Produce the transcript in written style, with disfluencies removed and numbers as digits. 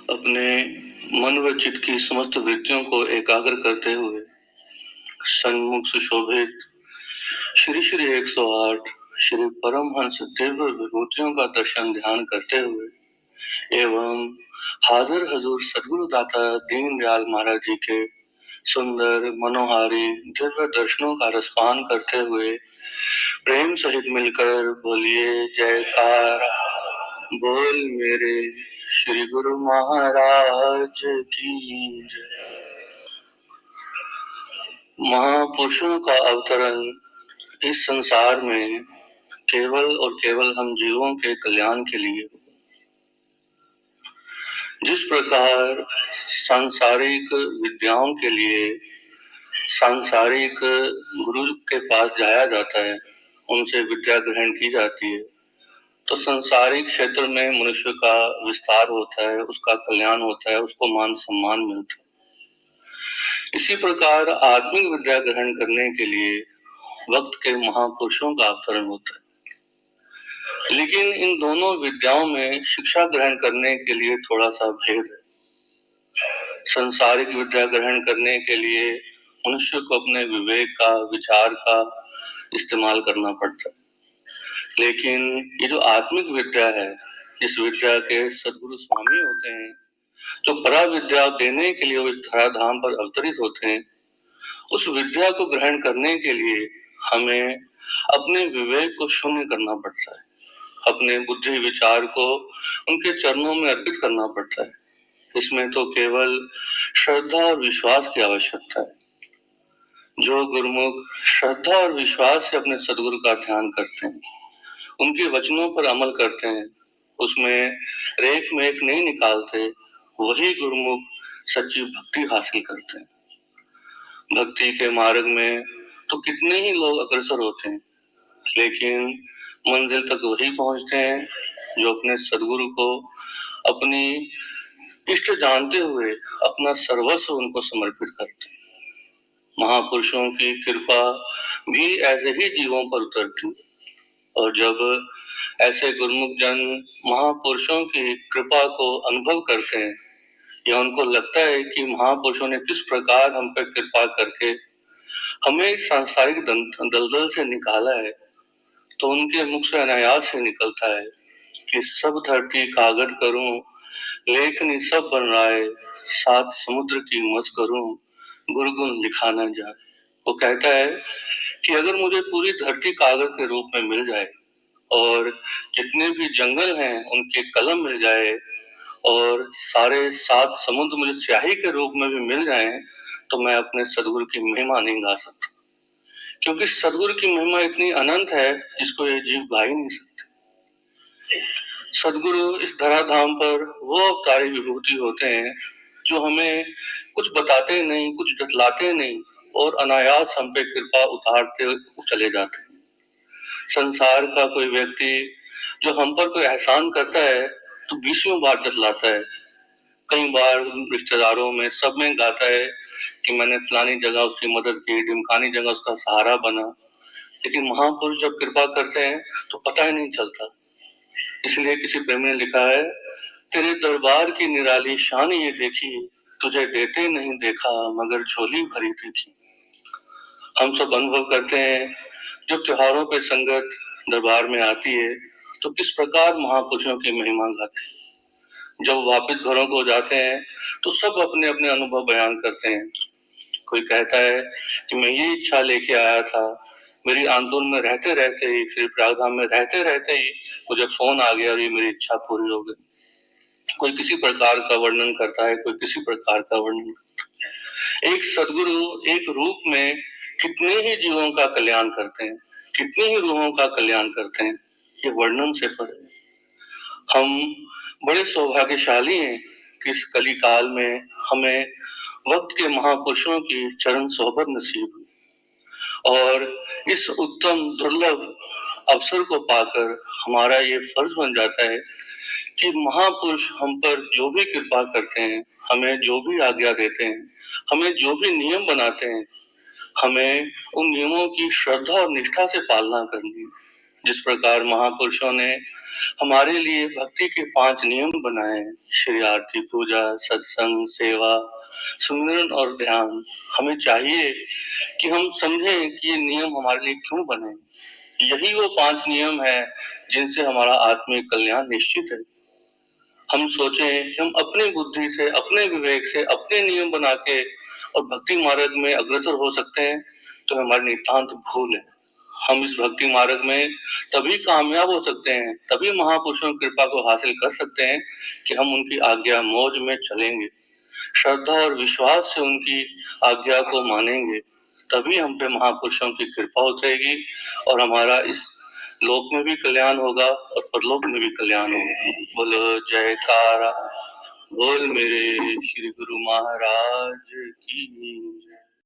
अपने मन व चित्त की समस्त वृत्तियों को एकाग्र करते हुए सन्मुख सुशोभित श्री श्री 108 श्री परमहंस दिव्य विभूतियों का दर्शन ध्यान करते हुए एवं हाजिर हजूर सदगुरु दाता दीनदयाल महाराज जी के सुंदर मनोहारी दिव्य दर्शनों का रसपान करते हुए प्रेम सहित मिलकर बोलिए जयकार। बोल मेरे श्री गुरु महाराज की जय। महापुरुषों का अवतरण इस संसार में केवल और केवल हम जीवों के कल्याण के लिए। जिस प्रकार सांसारिक विद्याओं के लिए सांसारिक गुरु के पास जाया जाता है, उनसे विद्या ग्रहण की जाती है, तो संसारिक क्षेत्र में मनुष्य का विस्तार होता है, उसका कल्याण होता है, उसको मान सम्मान मिलता है। इसी प्रकार आत्मिक विद्या ग्रहण करने के लिए वक्त के महापुरुषों का अवतरण होता है। लेकिन इन दोनों विद्याओं में शिक्षा ग्रहण करने के लिए थोड़ा सा भेद है। संसारिक विद्या ग्रहण करने के लिए मनुष्य को अपने विवेक का, विचार का इस्तेमाल करना पड़ता है। लेकिन ये जो आत्मिक विद्या है, इस विद्या के सदगुरु स्वामी होते हैं, जो परा विद्या देने के लिए इस धराधाम पर अवतरित होते हैं, उस विद्या को ग्रहण करने के लिए हमें अपने विवेक को शून्य करना पड़ता है, अपने बुद्धि विचार को उनके चरणों में अर्पित करना पड़ता है। इसमें तो केवल श्रद्धा और विश्वास की आवश्यकता है। जो गुरुमुख श्रद्धा और विश्वास से अपने सदगुरु का ध्यान करते हैं, उनके वचनों पर अमल करते हैं, उसमें रेख मेख नहीं निकालते, वही गुरुमुख सच्ची भक्ति हासिल करते हैं। भक्ति के मार्ग में तो कितने ही लोग अग्रसर होते हैं, लेकिन मंजिल तक वही पहुंचते हैं जो अपने सदगुरु को अपनी इष्ट जानते हुए अपना सर्वस्व उनको समर्पित करते हैं। महापुरुषों की कृपा भी ऐसे ही जीवों पर उतरती है, और जब ऐसे गुरुमुख जन महापुरुषों की कृपा को अनुभव करते हैं, या उनको लगता है कि महापुरुषों ने किस प्रकार हम पर कृपा करके हमें सांसारिक दलदल से निकाला है, तो उनके मुख से अनायास से निकलता है कि सब धरती कागज करूं, लेखनी सब बन राय, सात समुद्र की मज करूं, गुरगुन लिखा न जाए। वो कहता है कि अगर मुझे पूरी धरती कागज के रूप में मिल जाए और जितने भी जंगल हैं उनके कलम मिल जाए और सारे सात समुद्र मुझे स्याही के रूप में भी मिल जाएं, तो मैं अपने सदगुरु की महिमा नहीं गा सकता, क्योंकि सदगुरु की महिमा इतनी अनंत है जिसको ये जीव गा ही नहीं सकते। सदगुरु इस धराधाम पर वो अवतारी विभूति होते हैं जो हमें कुछ बताते नहीं, कुछ जतलाते नहीं, और अनायास हम पे कृपा उतारते चले जाते हैं। संसार का कोई व्यक्ति जो हम पर कोई एहसान करता है तो 20 बार जतलाता है, कई बार रिश्तेदारों में सब में गाता है कि मैंने फलानी जगह उसकी मदद की, ढिमकानी जगह उसका सहारा बना। लेकिन महापुरुष जब कृपा करते हैं तो पता ही नहीं चलता। इसलिए किसी प्रेमी ने लिखा है, तेरे दरबार की निराली शान ये देखी, तुझे देते नहीं देखा मगर झोली भरी देखी। हम सब अनुभव करते हैं, जब त्योहारों पे संगत दरबार में आती है तो किस प्रकार महापुरुषों की महिमा गाते हैं। जब वापस घरों को जाते हैं तो सब अपने अपने अनुभव बयान करते हैं। कोई कहता है कि मैं ये इच्छा लेके आया था, मेरी आंदोलन में रहते रहते ही, श्री प्रागधाम में रहते रहते ही मुझे फोन आ गया और ये मेरी इच्छा पूरी हो गई। कोई किसी प्रकार का वर्णन करता है, कोई किसी प्रकार का वर्णन करता है। एक सदगुरु एक रूप में कितने ही जीवों का कल्याण करते हैं, कितने ही रूहों का कल्याण करते हैं, ये वर्णन से परे। हम बड़े सौभाग्यशाली हैं कि इस कली काल में हमें वक्त के महापुरुषों की चरण सोहबत नसीब हुई, और इस उत्तम दुर्लभ अवसर को पाकर हमारा ये फर्ज बन जाता है कि महापुरुष हम पर जो भी कृपा करते हैं, हमें जो भी आज्ञा देते हैं, हमें जो भी नियम बनाते हैं, हमें उन नियमों की श्रद्धा और निष्ठा से पालना करनी है। जिस प्रकार महापुरुषों ने हमारे लिए भक्ति के 5 नियम बनाए हैं। श्री आरती, पूजा, सत्संग, सेवा, सुमिरन और ध्यान। हमें चाहिए कि हम समझें कि ये नियम हमारे लिए क्यों बने। यही वो 5 नियम है जिनसे हमारा आत्मिक कल्याण निश्चित है। हम सोचें कि हम अपनी बुद्धि से, अपने विवेक से, अपने नियम बना के और भक्ति मार्ग में अग्रसर हो सकते हैं, तो हमारी नितांत भूल है। हम इस भक्ति मार्ग में तभी कामयाब हो सकते हैं, तभी महापुरुषों की कृपा को हासिल कर सकते हैं कि हम उनकी आज्ञा मौज में चलेंगे, श्रद्धा और विश्वास से उनकी आज्ञा को मानेंगे। तभी हम पे महापुरुषों की कृपा उतरेगी और हमारा इस लोक में भी कल्याण होगा और परलोक में भी कल्याण होगा। बोलो जयकारा, बोल मेरे श्री गुरु महाराज की।